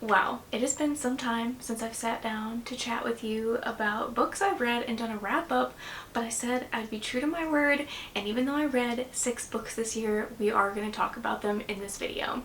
Wow, it has been some time since I've sat down to chat with you about books I've read and done a wrap-up, but I said I'd be true to my word, and even though I read 6 books this year, we are going to talk about them in this video.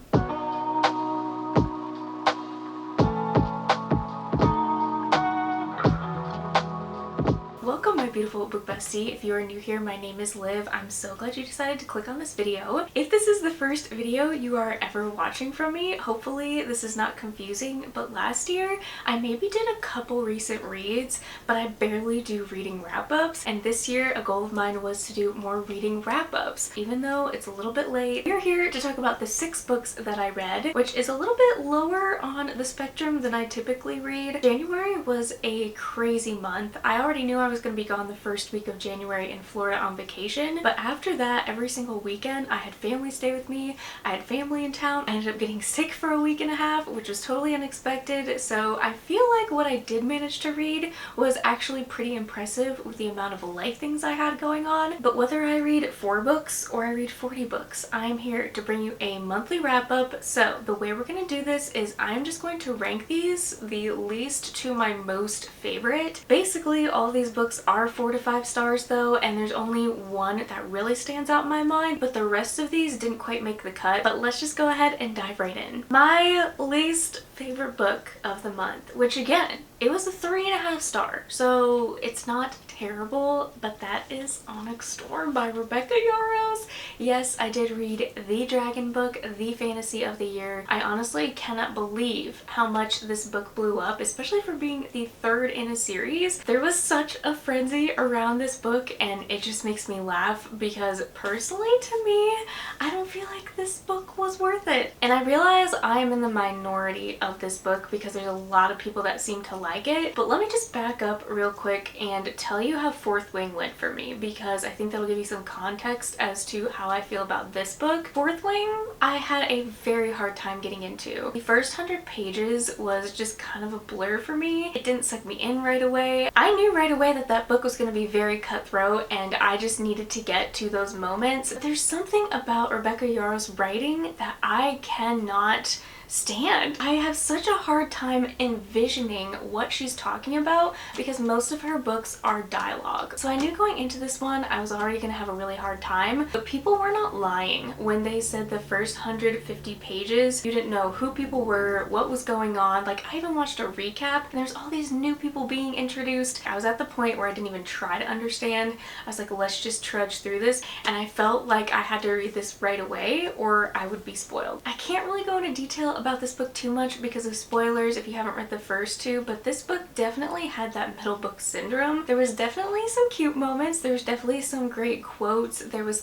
Welcome, my beautiful book bestie. If you are new here, my name is Liv. I'm so glad you decided to click on this video. If this is the first video you are ever watching from me, hopefully this is not confusing, but last year I maybe did a couple recent reads, but I barely do reading wrap-ups, and this year a goal of mine was to do more reading wrap-ups. Even though it's a little bit late, we're here to talk about the 6 books that I read, which is a little bit lower on the spectrum than I typically read. January was a crazy month. I already knew I was going to be gone the first week of January in Florida on vacation, but after that, every single weekend I had family stay with me. I had family in town. I ended up getting sick for a week and a half, which was totally unexpected, so I feel like what I did manage to read was actually pretty impressive with the amount of life things I had going on. But whether I read 4 books or I read 40 books, I'm here to bring you a monthly wrap-up. So the way we're going to do this is I'm just going to rank these the least to my most favorite. Basically, all of these books are 4 to 5 stars though, and there's only one that really stands out in my mind, but the rest of these didn't quite make the cut. But let's just go ahead and dive right in. My least favorite book of the month, which again, it was a 3.5 star, so it's not terrible, but that is Onyx by Rebecca Yarros. Yes, I did read the dragon book, the fantasy of the year. I honestly cannot believe how much this book blew up, especially for being the 3rd in a series. There was such a frenzy around this book, and it just makes me laugh because personally to me, I don't feel like this book was worth it. And I realize I am in the minority of this book because there's a lot of people that seem to like it, but let me just back up real quick and tell you how Fourth Wing went for me, because I think that'll give you some context as to how I feel about this book. Fourth Wing, I had a very hard time getting into. The first 100 pages was just kind of a blur for me. It didn't suck me in right away. I knew right away that that book was going to be very cutthroat, and I just needed to get to those moments. There's something about Rebecca Yarros' writing that I cannot stand. I have such a hard time envisioning what she's talking about because most of her books are dialogue. So I knew going into this one I was already gonna have a really hard time, but people were not lying when they said the first 150 pages you didn't know who people were, what was going on. Like, I even watched a recap and there's all these new people being introduced. I was at the point where I didn't even try to understand. I was like, let's just trudge through this, and I felt like I had to read this right away or I would be spoiled. I can't really go into detail about this book too much because of spoilers if you haven't read the first 2, but this book definitely had that middle book syndrome. There was definitely some cute moments, there was definitely some great quotes, there was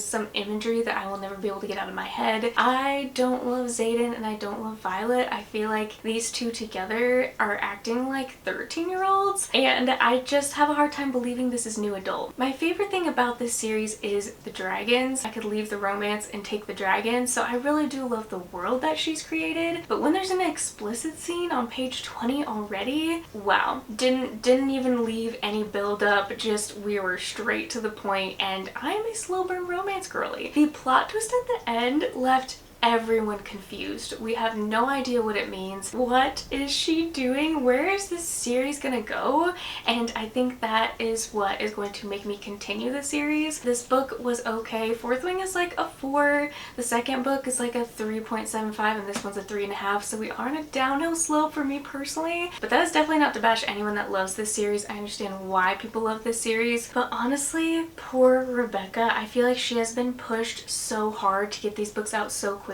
some imagery that I will never be able to get out of my head. I don't love Xaden and I don't love Violet. I feel like these two together are acting like 13-year-olds, and I just have a hard time believing this is new adult. My favorite thing about this series is the dragons. I could leave the romance and take the dragons, so I really do love the world that she's created. But when there's an explicit scene on page 20 already, wow, didn't even leave any build up, just we were straight to the point, and I'm a slow burn romance girly. The plot twist at the end left everyone confused. We have no idea what it means. What is she doing? Where is this series gonna go? And I think that is what is going to make me continue the series. This book was okay. Fourth Wing is like a 4. The second book is like a 3.75 and this one's a 3.5. So we are on a downhill slope for me personally. But that is definitely not to bash anyone that loves this series. I understand why people love this series. But honestly, poor Rebecca. I feel like she has been pushed so hard to get these books out so quickly.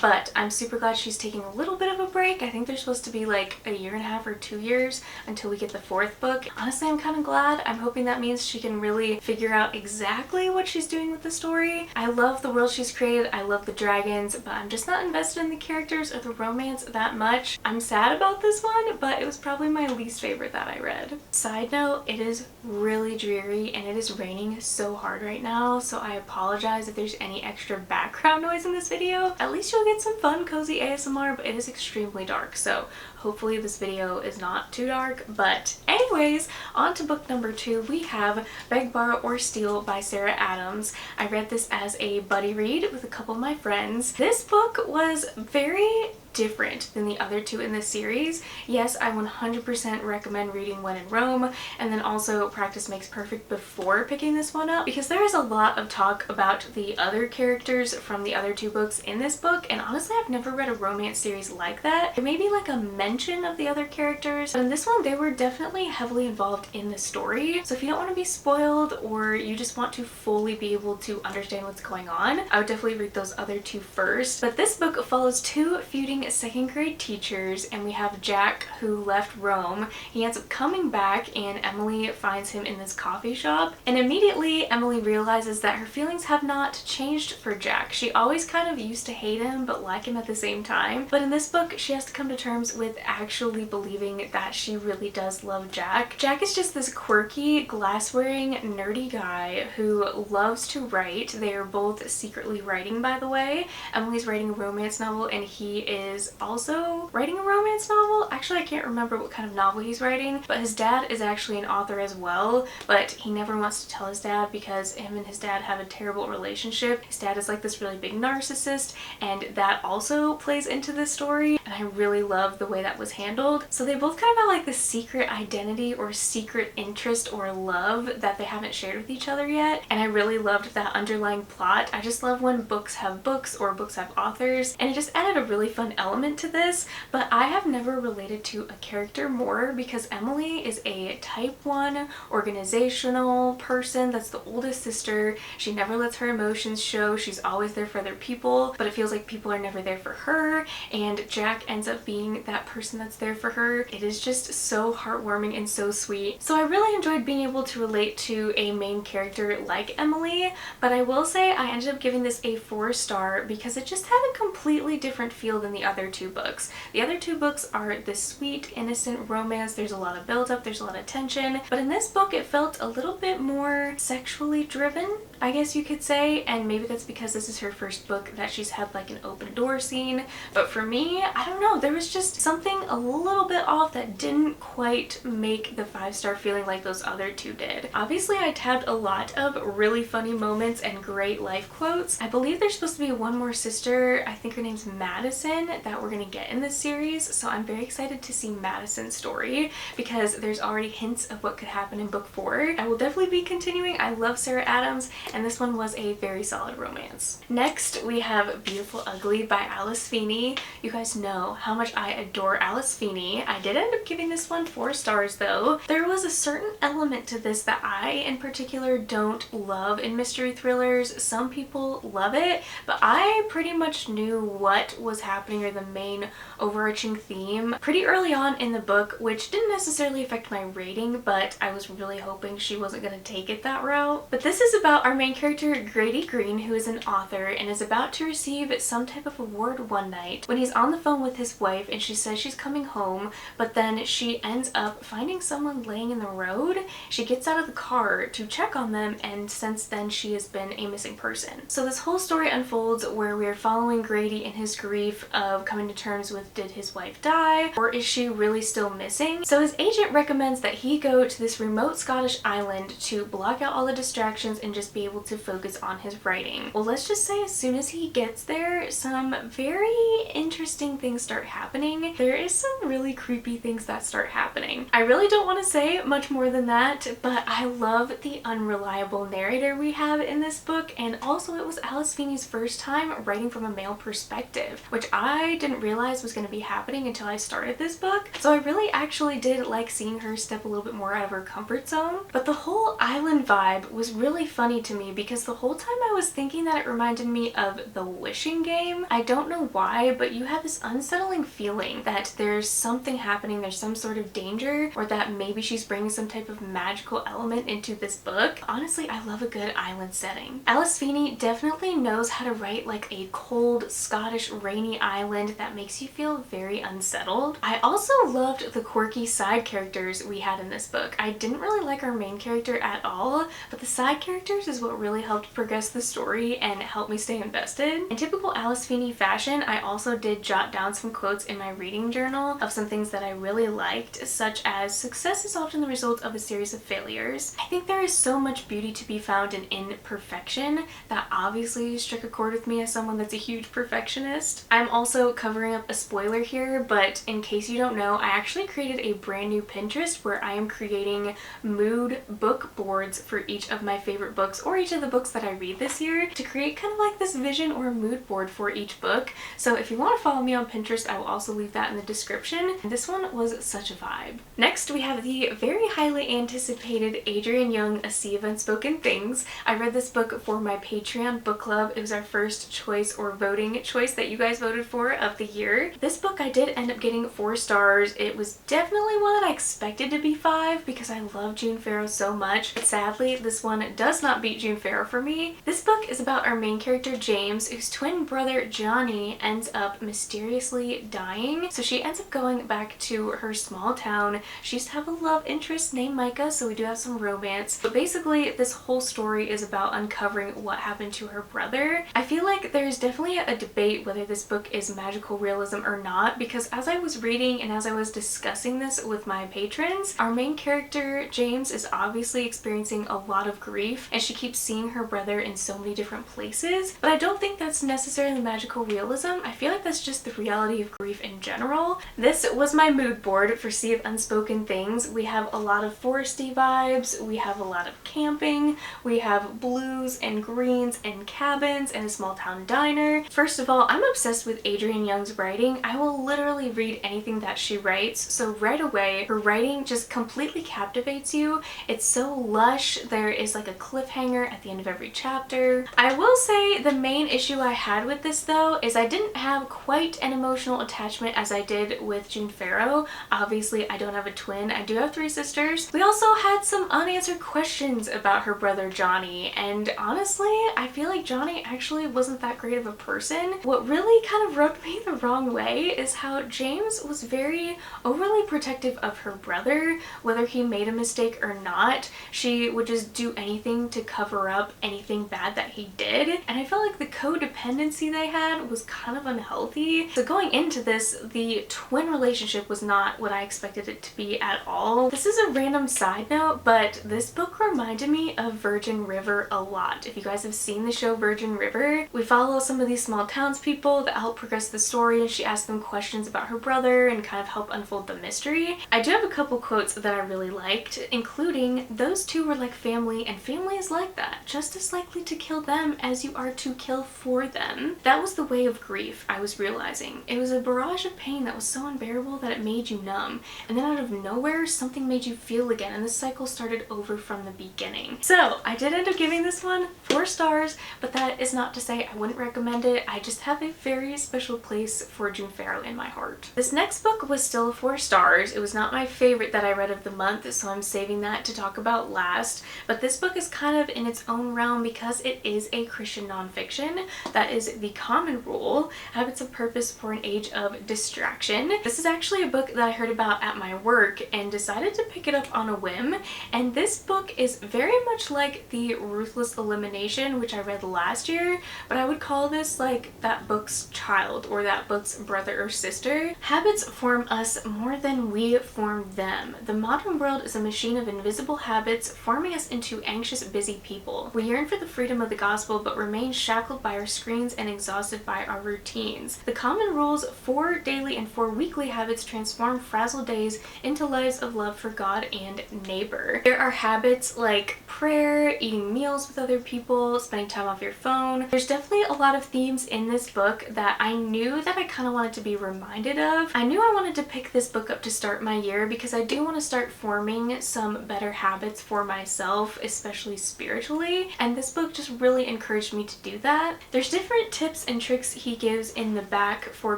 But I'm super glad she's taking a little bit of a break. I think they're supposed to be like a 1.5 or 2 years until we get the 4th book. Honestly, I'm kind of glad. I'm hoping that means she can really figure out exactly what she's doing with the story. I love the world she's created. I love the dragons, but I'm just not invested in the characters or the romance that much. I'm sad about this one, but it was probably my least favorite that I read. Side note, it is really dreary and it is raining so hard right now, so I apologize if there's any extra background noise in this video. At least you'll get some fun, cozy ASMR, but it is extremely dark, so hopefully this video is not too dark. But anyways, on to book number 2. We have Beg, Borrow, or Steal by Sarah Adams. I read this as a buddy read with a couple of my friends. This book was very different than the other two in this series. Yes, I 100% recommend reading When in Rome, and then also practice makes perfect before picking this one up, because there is a lot of talk about the other characters from the other two books in this book, and honestly I've never read a romance series like that. There may be like a mention of the other characters, but in this one they were definitely heavily involved in the story. So if you don't want to be spoiled, or you just want to fully be able to understand what's going on, I would definitely read those other two first. But this book follows two feuding second grade teachers, and we have Jack, who left Rome. He ends up coming back, and Emily finds him in this coffee shop, and immediately Emily realizes that her feelings have not changed for Jack. She always kind of used to hate him but like him at the same time, but in this book she has to come to terms with actually believing that she really does love Jack. Jack is just this quirky, glass-wearing, nerdy guy who loves to write. They are both secretly writing, by the way. Emily's writing a romance novel and he is also writing a romance novel. Actually, I can't remember what kind of novel he's writing, but his dad is actually an author as well, but he never wants to tell his dad because him and his dad have a terrible relationship. His dad is like this really big narcissist, and that also plays into this story, and I really love the way that was handled. So they both kind of have like this secret identity or secret interest or love that they haven't shared with each other yet, and I really loved that underlying plot. I just love when books have books or books have authors, and it just added a really fun element to this. But I have never related to a character more because Emily is a type 1 organizational person that's the oldest sister. She never lets her emotions show. She's always there for other people, but it feels like people are never there for her, and Jack ends up being that person that's there for her. It is just so heartwarming and so sweet. So I really enjoyed being able to relate to a main character like Emily, but I will say I ended up giving this a 4-star because it just had a completely different feel than the other two books. The other two books are this sweet, innocent romance. There's a lot of build-up, there's a lot of tension, but in this book it felt a little bit more sexually driven, I guess you could say, and maybe that's because this is her first book that she's had like an open door scene. But for me, I don't know, there was just something a little bit off that didn't quite make the 5-star feeling like those other two did. Obviously I tabbed a lot of really funny moments and great life quotes. I believe there's supposed to be one more sister, I think her name's Madison, that we're gonna get in this series, so I'm very excited to see Madison's story because there's already hints of what could happen in book 4. I will definitely be continuing. I love Sarah Adams, and this one was a very solid romance. Next we have Beautiful Ugly by Alice Feeney. You guys know how much I adore Alice Feeney. I did end up giving this one 4 stars though. There was a certain element to this that I in particular don't love in mystery thrillers. Some people love it, but I pretty much knew what was happening, or the main overarching theme, pretty early on in the book, which didn't necessarily affect my rating, but I was really hoping she wasn't going to take it that route. But this is about our main character Grady Green, who is an author and is about to receive some type of award one night when he's on the phone with his wife and she says she's coming home, but then she ends up finding someone laying in the road. She gets out of the car to check on them, and since then she has been a missing person. So this whole story unfolds where we are following Grady in his grief of coming to terms with, did his wife die or is she really still missing? So his agent recommends that he go to this remote Scottish island to block out all the distractions and just be able to focus on his writing. Well, let's just say as soon as he gets there, some very interesting things start happening. There is some really creepy things that start happening. I really don't want to say much more than that, but I love the unreliable narrator we have in this book, and also it was Alice Feeney's first time writing from a male perspective, which I didn't realize was going to be happening until I started this book. So I really actually did like seeing her step a little bit more out of her comfort zone. But the whole island vibe was really funny to me because the whole time I was thinking that it reminded me of The Wishing Game. I don't know why, but you have this unsettling feeling that there's something happening, there's some sort of danger, or that maybe she's bringing some type of magical element into this book. Honestly, I love a good island setting. Alice Feeney definitely knows how to write like a cold, Scottish, rainy island that makes you feel very unsettled. I also loved the quirky side characters we had in this book. I didn't really like our main character at all, but the side characters is what really helped progress the story and helped me stay invested. In typical Alice Feeney fashion, I also did jot down some quotes in my reading journal of some things that I really liked, such as, "Success is often the result of a series of failures." I think there is so much beauty to be found in imperfection that obviously struck a chord with me as someone that's a huge perfectionist. I'm also also covering up a spoiler here, but in case you don't know, I actually created a brand new Pinterest where I am creating mood book boards for each of my favorite books or each of the books that I read this year to create kind of like this vision or mood board for each book. So if you want to follow me on Pinterest, I will also leave that in the description. This one was such a vibe. Next, we have the very highly anticipated Adrienne Young, A Sea of Unspoken Things. I read this book for my Patreon book club. It was our first choice or voting choice that you guys voted for of the year. This book I did end up getting 4 stars. It was definitely one that I expected to be 5 because I love June Farrow so much. But sadly, this one does not beat June Farrow for me. This book is about our main character James, whose twin brother Johnny ends up mysteriously dying. So she ends up going back to her small town. She used to have a love interest named Micah, so we do have some romance. But basically, this whole story is about uncovering what happened to her brother. I feel like there's definitely a debate whether this book is magical realism or not, because as I was reading and as I was discussing this with my patrons, our main character James is obviously experiencing a lot of grief and she keeps seeing her brother in so many different places, but I don't think that's necessarily magical realism. I feel like that's just the reality of grief in general. This was my mood board for Sea of Unspoken Things. We have a lot of foresty vibes, we have a lot of camping, we have blues and greens and cabins and a small town diner. First of all, I'm obsessed with Adrienne Young's writing. I will literally read anything that she writes, so right away her writing just completely captivates you. It's so lush. There is like a cliffhanger at the end of every chapter. I will say the main issue I had with this though is I didn't have quite an emotional attachment as I did with June Farrow. Obviously I don't have a twin. I do have 3 sisters. We also had some unanswered questions about her brother Johnny, and honestly I feel like Johnny actually wasn't that great of a person. What really kind of rubbed me the wrong way is how James was very overly protective of her brother. Whether he made a mistake or not, she would just do anything to cover up anything bad that he did, and I felt like the codependency they had was kind of unhealthy. So going into this, the twin relationship was not what I expected it to be at all. This is a random side note, but this book reminded me of Virgin River a lot. If you guys have seen the show Virgin River, we follow some of these small townspeople that help progress the story, and she asks them questions about her brother and kind of help unfold the mystery. I do have a couple quotes that I really liked, including, "Those two were like family, and family is like that, just as likely to kill them as you are to kill for them." That was the way of grief, I was realizing. It was a barrage of pain that was so unbearable that it made you numb, and then out of nowhere something made you feel again, and the cycle started over from the beginning. So I did end up giving this one 4 stars, but that is not to say I wouldn't recommend it. I just have a very special place for June Farrow in my heart. This next book was still 4 stars. It was not my favorite that I read of the month, so I'm saving that to talk about last, but this book is kind of in its own realm because it is a Christian nonfiction. That is The Common Rule, Habits of Purpose for an Age of Distraction. This is actually a book that I heard about at my work and decided to pick it up on a whim, and this book is very much like The Ruthless Elimination, which I read last year, but I would call this like that book's child or that book's brother or sister. Habits form us more than we form them. The modern world is a machine of invisible habits forming us into anxious, busy people. We yearn for the freedom of the gospel but remain shackled by our screens and exhausted by our routines. The Common Rule's 4 daily and 4 weekly habits transform frazzled days into lives of love for God and neighbor. There are habits like prayer, eating meals with other people, spending time off your phone. There's definitely a lot of themes in this book that I knew that I kind of wanted to be reminded of. I knew I wanted to pick this book up to start my year because I do want to start forming some better habits for myself, especially spiritually, and this book just really encouraged me to do that. There's different tips and tricks he gives in the back for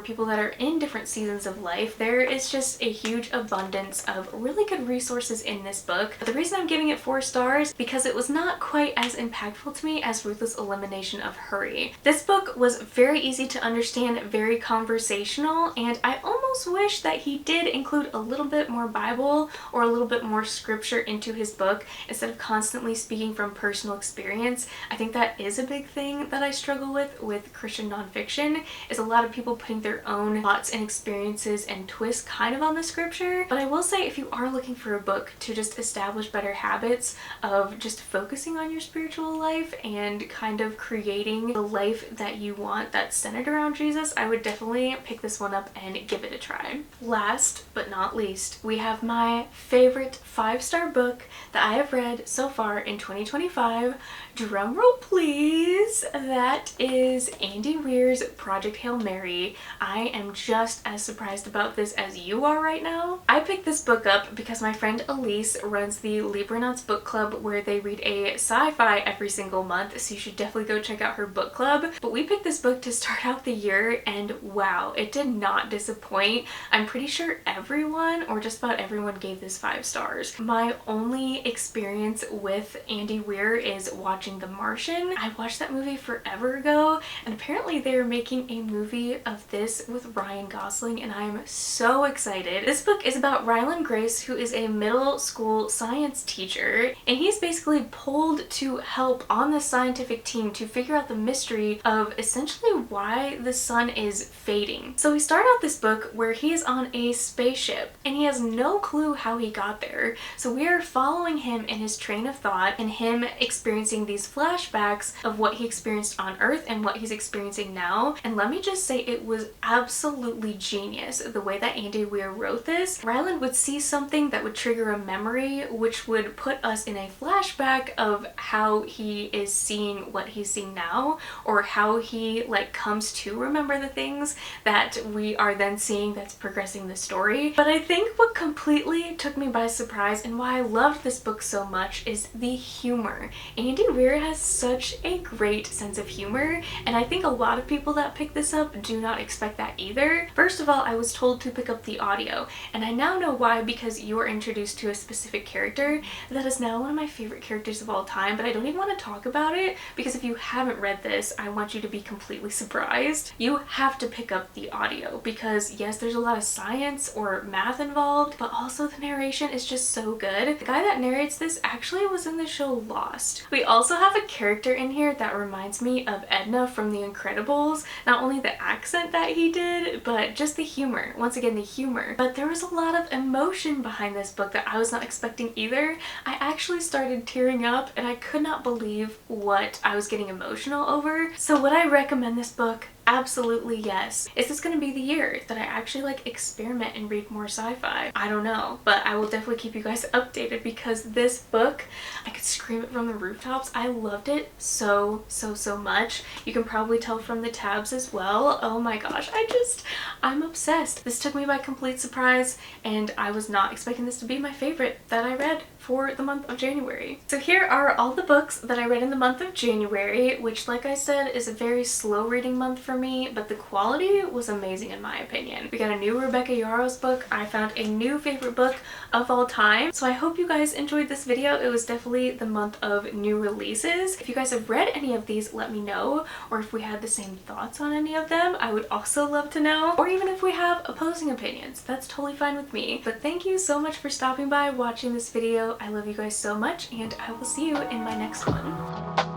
people that are in different seasons of life. There is just a huge abundance of really good resources in this book. But the reason I'm giving it 4 stars because it was not quite as impactful to me as Ruthless Elimination of Hurry. This book was very easy to understand, very conversational, and I almost wish that he did include a little bit more Bible or a little bit more scripture into his book instead of constantly speaking from personal experience. I think that is a big thing that I struggle with Christian nonfiction, is a lot of people putting their own thoughts and experiences and twists kind of on the scripture. But I will say, if you are looking for a book to just establish better habits of just focusing on your spiritual life and kind of creating the life that you want that's centered around Jesus, I would definitely pick this one up and give it a try. Last but not least, we have my favorite 5-star book that I have read so far in 2025. Drumroll please! That is Andy Weir's Project Hail Mary. I am just as surprised about this as you are right now. I picked this book up because my friend Elise runs the Libronauts book club where they read a sci-fi every single month, so you should definitely go check out her book club. But we picked this book to start out the year and wow, it did not disappoint. I'm pretty sure everyone, or just about everyone, gave this 5 stars. My only experience with Andy Weir is watching The Martian. I watched that movie forever ago, and apparently they're making a movie of this with Ryan Gosling, and I'm so excited. This book is about Ryland Grace, who is a middle school science teacher, and he's basically pulled to help on the scientific team to figure out the mystery of essentially why the sun is fading. So we start out this book where he is on a spaceship, and he has no clue how he got there. So we are following him in his train of thought and him experiencing these flashbacks of what he experienced on Earth and what he's experiencing now. And let me just say, it was absolutely genius the way that Andy Weir wrote this. Ryland would see something that would trigger a memory, which would put us in a flashback of how he is seeing what he's seeing now, or how he like comes to remember the things that we are then seeing that's progressing the story. But I think what completely took me by surprise and why I loved this book so much is the humor. Andy Weir has such a great sense of humor, and I think a lot of people that pick this up do not expect that either. First of all, I was told to pick up the audio, and I now know why, because you are introduced to a specific character that is now one of my favorite characters of all time, but I don't even want to talk about it because if you haven't read this, I want you to be completely surprised. You have to pick up the audio because yes, there's a lot of science or math involved, but also the narration is just so good. The guy that narrates this actually was in the show Lost. We also have a character in here that reminds me of Edna from The Incredibles. Not only the accent that he did, but just the humor. Once again, the humor. But there was a lot of emotion behind this book that I was not expecting either. I actually started tearing up and I could not believe what I was getting emotional over. So would I recommend this book? Absolutely yes. Is this gonna be the year that I actually like experiment and read more sci-fi? I don't know, but I will definitely keep you guys updated because this book, I could scream it from the rooftops. I loved it so much. You can probably tell from the tabs as well. Oh my gosh, I'm obsessed. This took me by complete surprise and I was not expecting this to be my favorite that I read for the month of January. So here are all the books that I read in the month of January, which like I said is a very slow reading month for me, but the quality was amazing in my opinion. We got a new Rebecca Yarros book. I found a new favorite book of all time. So I hope you guys enjoyed this video. It was definitely the month of new releases. If you guys have read any of these, let me know, or if we had the same thoughts on any of them, I would also love to know, or even if we have opposing opinions, that's totally fine with me. But thank you so much for stopping by, watching this video. I love you guys so much, and I will see you in my next one.